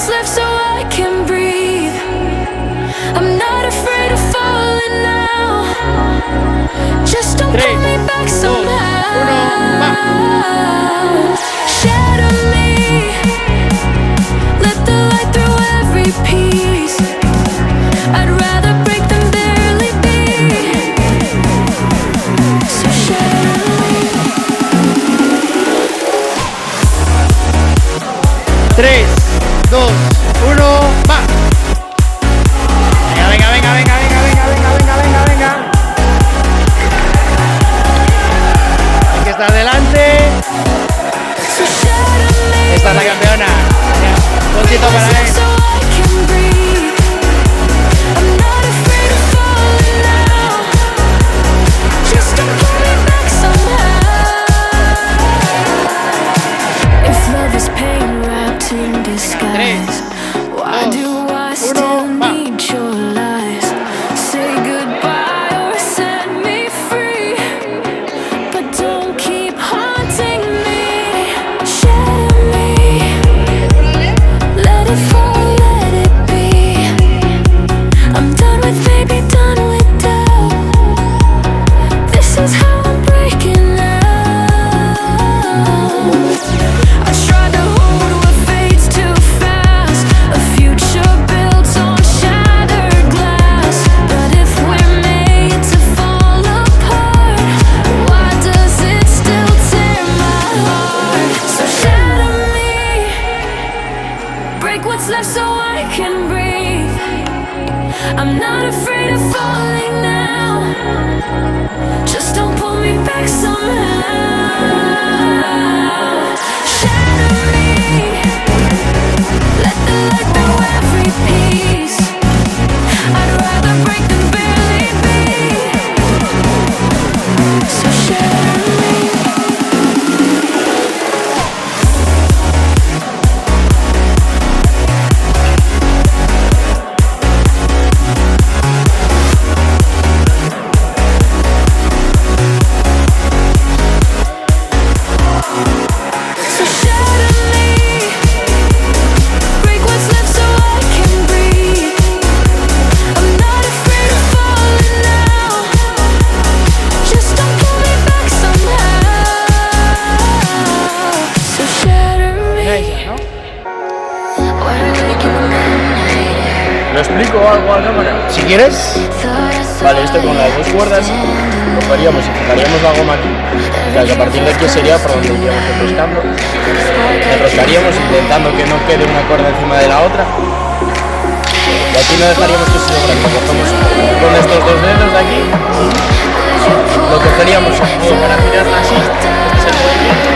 what's left so I can breathe. I'm not afraid of falling now. Just don't pull me back somehow. Shadow me, let the light through every piece. I'd rather break than barely be. So shadow me. 3, 2, 1, va. Venga, venga, venga, venga, venga, venga, venga, venga, venga, venga. Hay que estar delante. Esta es la campeona. Puntito para él. ¿Lo explico algo a la cámara? Si quieres. Vale, esto con las dos cuerdas cogeríamos y fijaríamos la goma aquí, que a partir de aquí sería por donde iríamos enroscando. Enroscaríamos intentando que no quede una cuerda encima de la otra. Y aquí no dejaríamos que se doblara. Cogemos con estos dos dedos de aquí, lo cogeríamos para girarla así, este es el movimiento.